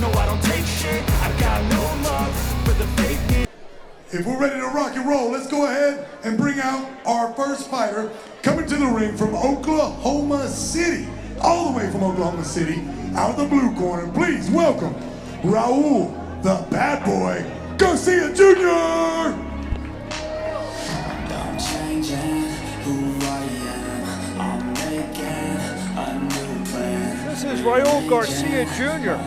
No, I don't take shit. I got no love for the fake. If we're ready to rock and roll, let's go ahead and bring out our first fighter coming to the ring from Oklahoma City. All the way from Oklahoma City, out of the blue corner, please welcome Raul, the bad boy, Garcia Jr. I'm changing who I am. I'm making a new plan. This is Raul Garcia Jr.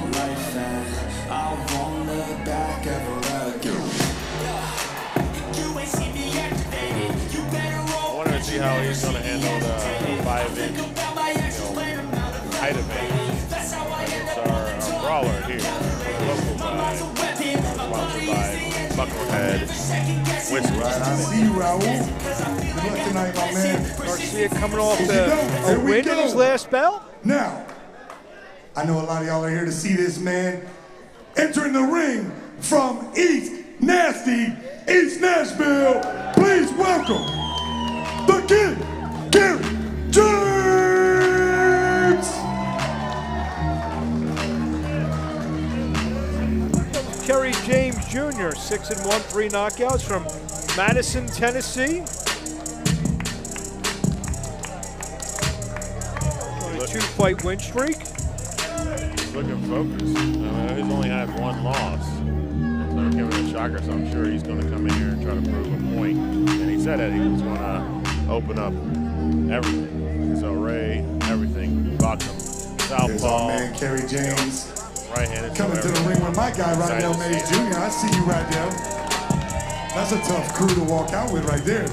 I won't look back ever again. You ain't see me activated. You better roll. I wanted to see how he's going to handle the 5-inch height advantage. It's our brawler here, local guy, sponsored by Bucklehead Whiskey. Right, I see you, Raul. Good luck tonight, my man. Garcia coming off a win in his last bout. Now, I know a lot of y'all are here to see this man entering the ring from East Nasty, East Nashville. Please welcome the Kid, Kerry James. Kerry James Jr., 6-1, 3 knockouts from Madison, Tennessee. On a 2-fight win streak. Looking focused. He's only had one loss. So give it a shocker, so I'm sure he's going to come in here and try to prove a point. And he said that he was going to open up everything. So Ray, everything, boxing, southpaw. There's our man, Kerry James. Right-handed. Coming to the ring with my guy, Raul Garcia Jr. I see you right there. That's a tough crew to walk out with right there.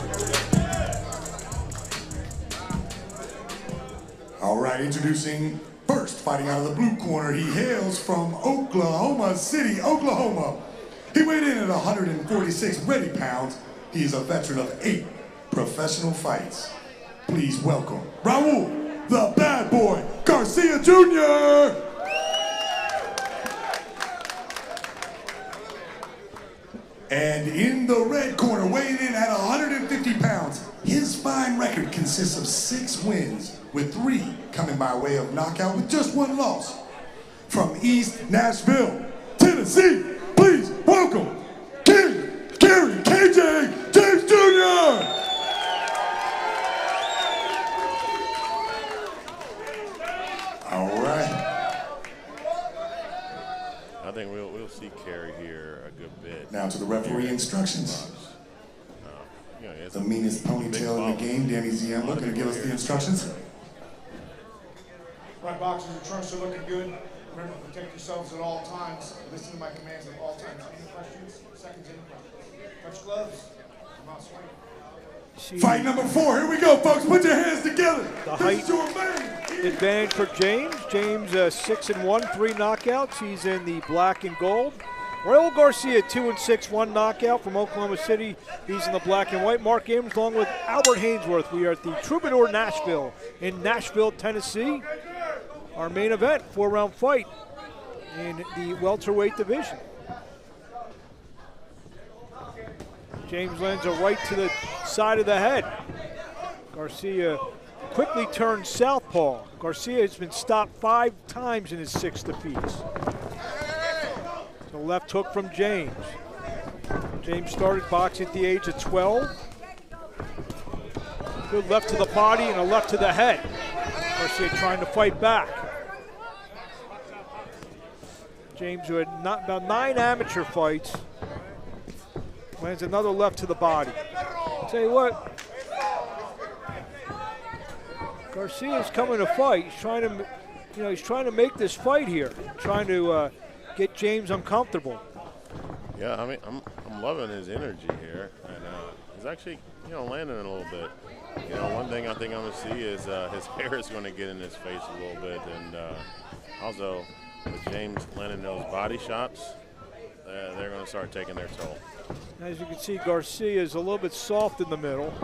All right, introducing first, fighting out of the blue corner. He hails from Oklahoma City, Oklahoma. He weighed in at 146 ready pounds. He is a veteran of 8 professional fights. Please welcome Raul, the bad boy, Garcia Jr. And in the red corner, weighing in at 150 pounds, his fine record consists of 6 wins, with 3 coming by way of knockout with just 1 loss. From East Nashville, Tennessee, please welcome Kerry James Jr. All right. I think we'll see Kerry here a good bit. Now to the referee instructions. It's The meanest ponytail in the game, Danny Ziemba, going to give us the instructions. Right, boxers, your trunks are looking good. Remember to protect yourselves at all times. Listen to my commands at all times. Any questions? Seconds, any questions? Touch gloves. Come out swing. Fight number 4. Here we go, folks. Put your hands together. The This is height your man. advantage for James. James 6-1, 3 knockouts. He's in the black and gold. Raul Garcia 2-6, 1 knockout from Oklahoma City. He's in the black and white. Mark Ames along with Albert Hainsworth. We are at the Troubadour Nashville in Nashville, Tennessee. Our main event, 4-round fight in the welterweight division. James lands a right to the side of the head. Garcia quickly turns southpaw. Garcia has been stopped 5 times in his 6 defeats. So left hook from James. James started boxing at the age of 12. Good left to the body and a left to the head. Garcia trying to fight back. James, who had about 9 amateur fights, lands another left to the body. Tell you what, Garcia's coming to fight. He's trying to, he's trying to make this fight here, trying to get James uncomfortable. Yeah, I mean, I'm loving his energy here, and he's actually, landing a little bit. One thing I think I'm gonna see is his hair is going to get in his face a little bit, and also with James landing those body shots, they're going to start taking their toll. As you can see, Garcia is a little bit soft in the middle.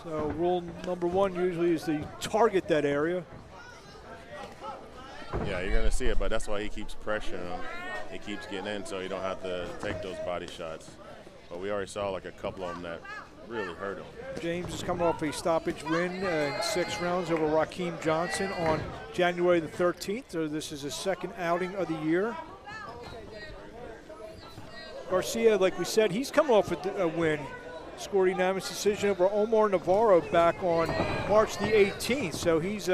So rule number 1 usually is to target that area. Yeah, you're going to see it, but that's why he keeps pressuring him. He keeps getting in so you don't have to take those body shots. But we already saw like a couple of them that really hurt him. James is coming off a stoppage win in 6 rounds over Raheem Johnson on January the 13th. So this is his second outing of the year. Garcia, like we said, he's coming off a win. Scored a unanimous decision over Omar Navarro back on March the 18th. So he's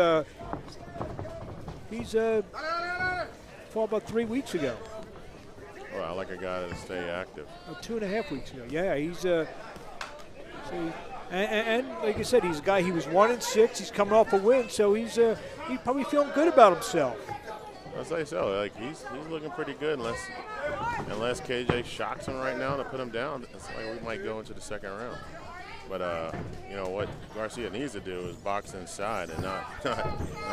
fought about 3 weeks ago. Well, I like a guy to stay active. 2.5 weeks ago. Yeah, he's and like I said, he's a guy. He was 1-6. He's coming off a win, so he's probably feeling good about himself. I'd say so. Like he's looking pretty good unless KJ shocks him right now to put him down. It's like we might go into the second round. But you know what Garcia needs to do is box inside and not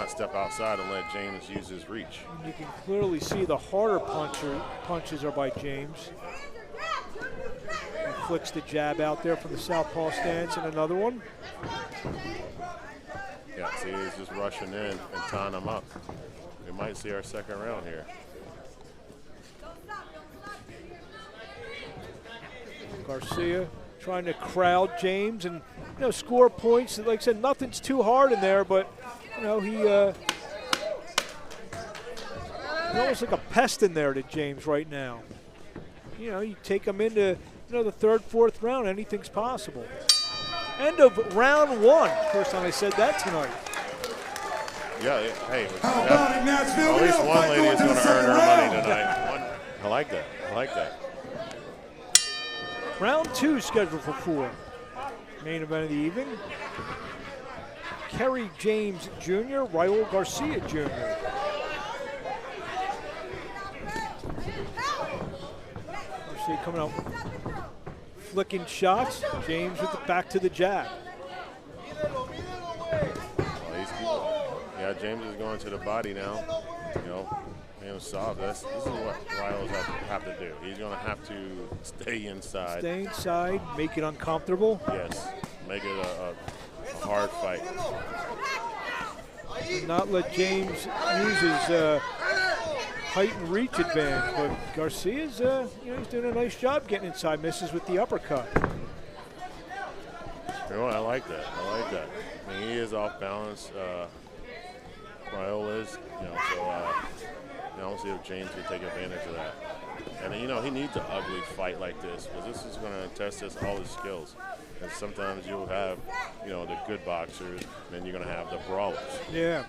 step outside and let James use his reach. And you can clearly see the harder punches are by James. He flicks the jab out there from the southpaw stance, and another one. Yeah, see, he's just rushing in and tying him up. We might see our second round here. Garcia trying to crowd James and score points. Like I said, nothing's too hard in there, but he's almost like a pest in there to James right now. You take him into the 3rd, 4th round, anything's possible. End of round 1. First time I said that tonight. Yeah, hey, How about it, Nashville? at least one lady is going to earn her money tonight. I like that. I like that. Round 2 scheduled for 4. Main event of the evening. Kerry James Jr., Raul Garcia Jr. Garcia coming out, flicking shots. James with the back to the jab. Yeah, James is going to the body now. Him soft. This is what Raul's have to do. He's going to have to stay inside. Stay inside, make it uncomfortable. Yes, make it a hard fight. And not let James use his height and reach advantage. But Garcia's, he's doing a nice job getting inside. Misses with the uppercut. I like that. I like that. I mean, he is off balance. Raul is, so I don't see if James can take advantage of that. And he needs an ugly fight like this because this is going to test all his skills. And sometimes you'll have, the good boxers, and then you're going to have the brawlers. Yeah.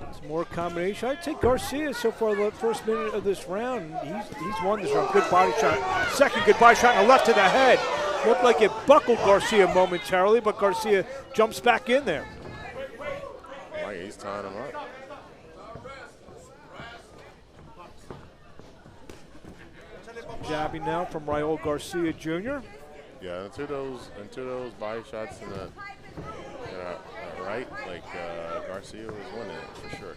It's more combination. I'd take Garcia so far the first minute of this round. He's won this round. Good body shot. Second good body shot and a left to the head. Looked like it buckled Garcia momentarily, but Garcia jumps back in there. Like he's tying him up. Jabbing now from Raul Garcia Jr. Yeah, into those body shots in the right, like Garcia was winning it for sure.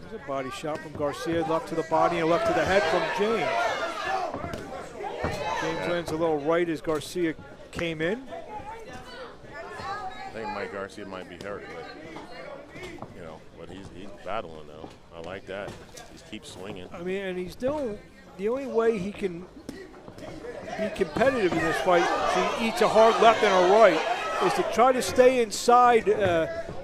There's a body shot from Garcia, left to the body and left to the head from James. James lands a little right as Garcia came in. I think Mike Garcia might be hurt, but he's battling though. I like that. He keeps swinging. I mean, and he's doing the only way he can be competitive in this fight. If he eats a hard left and a right, is to try to stay inside,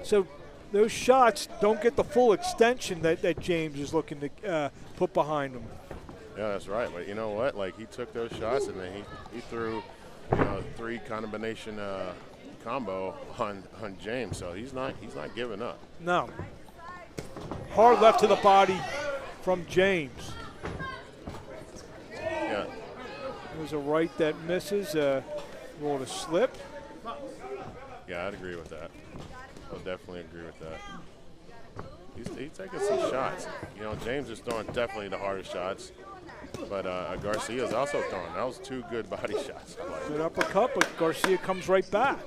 so those shots don't get the full extension that James is looking to put behind him. Yeah, that's right. But you know what? Like he took those shots and then he threw, 3 combination. Combo on James, so he's not giving up. No. Hard left to the body from James. Yeah. There's a right that misses. Rolled a slip. Yeah, I'd agree with that. I'll definitely agree with that. He's taking some shots. James is throwing definitely the hardest shots, but Garcia's also throwing. That was 2 good body shots. Good uppercut, but Garcia comes right back.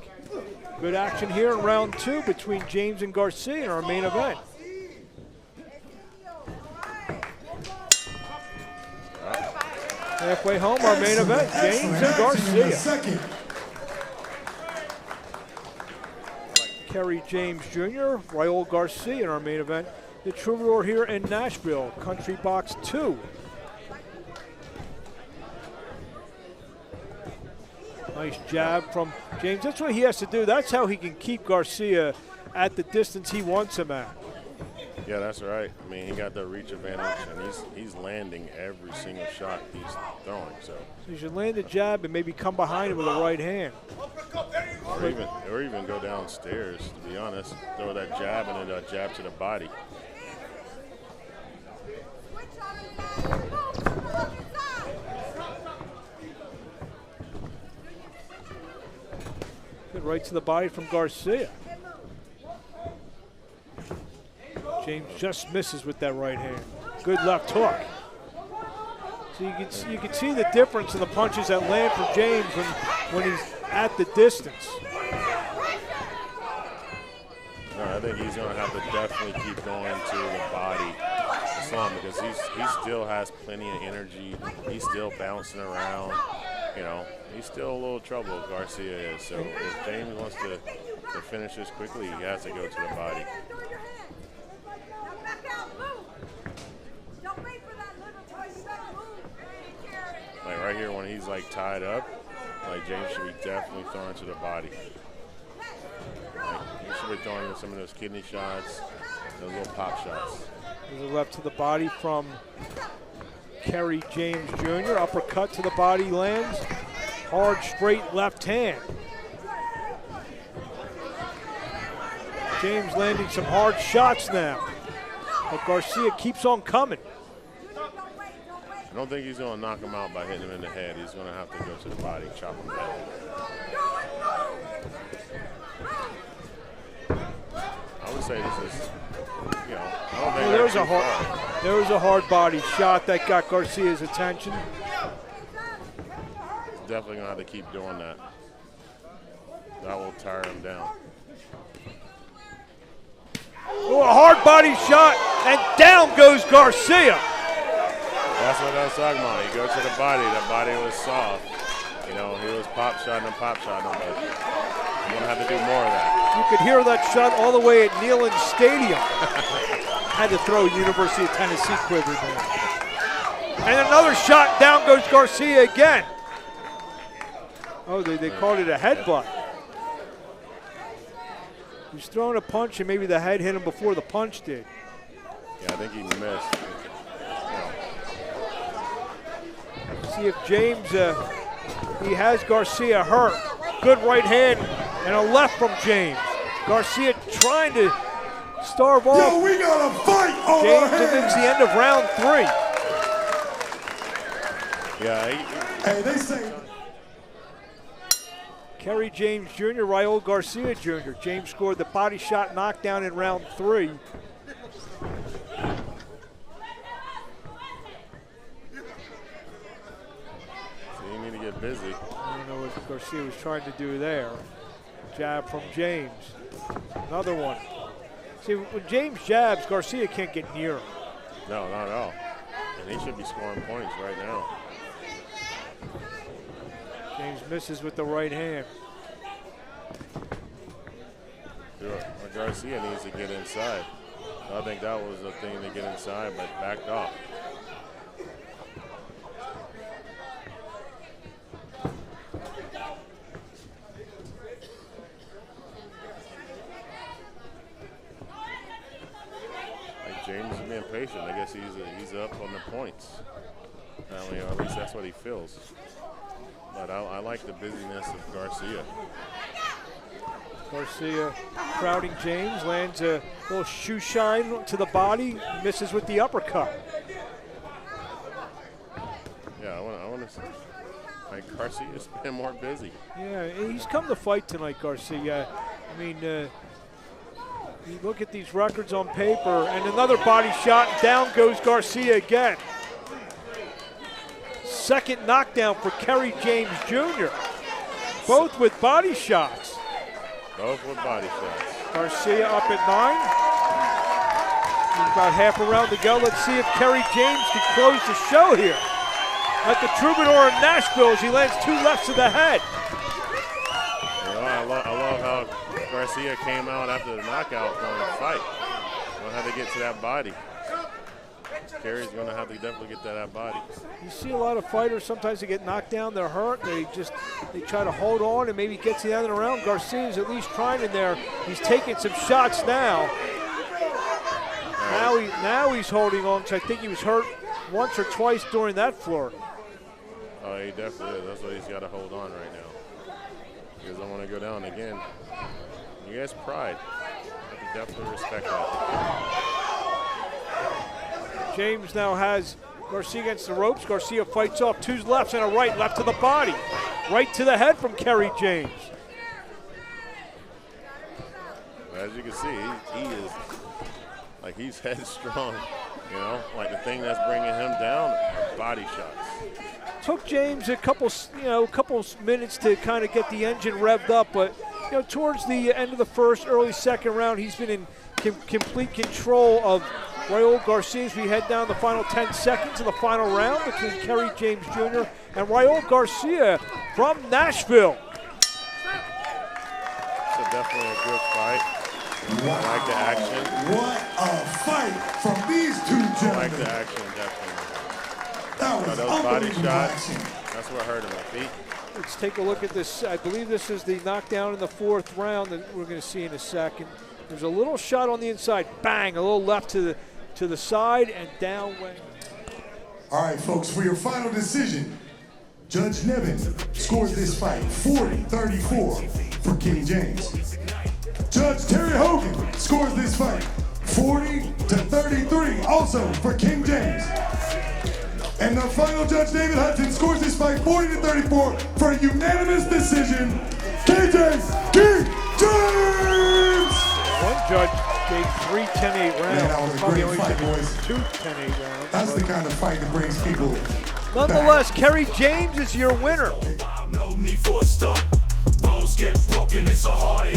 Good action here in round 2 between James and Garcia in our main event. Halfway home, our main event, James and Garcia. Kerry James Jr., Raul Garcia in our main event. The Troubadour here in Nashville, Country Box 2. Nice jab from James. That's what he has to do. That's how he can keep Garcia at the distance he wants him at. Yeah, that's right. I mean, he got the reach advantage, and he's landing every single shot he's throwing. So you should land a jab and maybe come behind him with a right hand. Or even go downstairs, to be honest. Throw that jab and then a jab to the body. Good right to the body from Garcia. James just misses with that right hand. Good left hook. So you can see the difference in the punches that land from James when he's at the distance. No, I think he's going to have to definitely keep going to the body some because he still has plenty of energy. He's still bouncing around. You know, he's still a little trouble, Garcia is. So if James wants to finish this quickly, he has to go to the body. Like right here when he's like tied up, like James should be definitely throwing to the body. Like he should be throwing some of those kidney shots, those little pop shots. There's a left to the body from Kerry James Jr. Uppercut to the body lands. Hard straight left hand. James landing some hard shots now. But Garcia keeps on coming. I don't think he's going to knock him out by hitting him in the head. He's going to have to go to the body, chop him down. I would say this is, you know, I don't think there was a hard body shot that got Garcia's attention. He's definitely going to have to keep doing that. That will tire him down. Oh, a hard body shot, and down goes Garcia. That's what I was talking about. You go to the body was soft. You know, he was pop shotting him, but you're going to have to do more of that. You could hear that shot all the way at Neyland Stadium. Had to throw University of Tennessee quiver there. And another shot, down goes Garcia again. Oh, they called it a headbutt. He was throwing a punch and maybe the head hit him before the punch did. Yeah, I think he missed. See if James, he has Garcia hurt. Good right hand and a left from James. Garcia trying to starve off. Yo, we got a fight on James our hands. wins the end of round 3. Yeah. Hey, they say. Kerry James Jr., Raul Garcia Jr. James scored the body shot knockdown in round 3. Get busy. I don't know what Garcia was trying to do there. Jab from James. Another one. See, when James jabs, Garcia can't get near him. No, not at all. And he should be scoring points right now. James misses with the right hand. Garcia needs to get inside. I think that was the thing to get inside, but backed off. James is being patient. I guess he's up on the points. Apparently, or at least that's what he feels. But I like the busyness of Garcia. Garcia crowding James, lands a little shoe shine to the body, misses with the uppercut. Yeah, I want to see. Like Garcia's been more busy. Yeah, he's come to fight tonight, Garcia. I mean, you look at these records on paper, and another body shot, down goes Garcia again. Second knockdown for Kerry James Jr. Both with body shots. Both with body shots. Garcia up at 9. There's about half a round to go. Let's see if Kerry James can close the show here. At the Troubadour in Nashville as he lands 2 lefts to the head. You know, I love how Garcia came out after the knockout going to fight. We'll have to get to that body. Kerry's going to have to definitely get that out body. You see a lot of fighters, sometimes they get knocked down, they're hurt, they try to hold on and maybe get to the end of the round. Garcia's at least trying in there. He's taking some shots now. Now he's holding on, because I think he was hurt once or twice during that floor. Oh, he definitely is. That's why he's got to hold on right now. He doesn't want to go down again. He has pride. I can definitely respect that. James now has Garcia against the ropes. Garcia fights off 2 lefts and a right, left to the body. Right to the head from Kerry James. As you can see, he is, like, he's headstrong, you know? Like, the thing that's bringing him down are body shots. Took James a couple minutes to kind of get the engine revved up, but towards the end of the first, early second round, he's been in complete control of Raul Garcia as we head down the final 10 seconds of the final round between Kerry James Jr. and Raul Garcia from Nashville. So definitely a good fight. Wow. I like the action. What a fight from these 2 gentlemen. I like the action, definitely. That was those body unbelievable shots, action. that's what hurt him, my feet. Let's take a look at this. I believe this is the knockdown in the 4th round that we're going to see in a second. There's a little shot on the inside, bang, a little left to the side and down went. All right, folks, for your final decision, Judge Nevin scores this fight 40-34 for King James. Judge Terry Hogan scores this fight 40-33 also for King James. And the final judge, David Hudson, scores this fight 40-34 for a unanimous decision. KJ King James! One judge gave 3 10-8 rounds. Man, that was a Probably great only fight, did boys. 2 10-8 rounds. That's the kind of fight that brings people Nonetheless, Kerry James is your winner. No need for a stunt. Bones get broken, it's a hard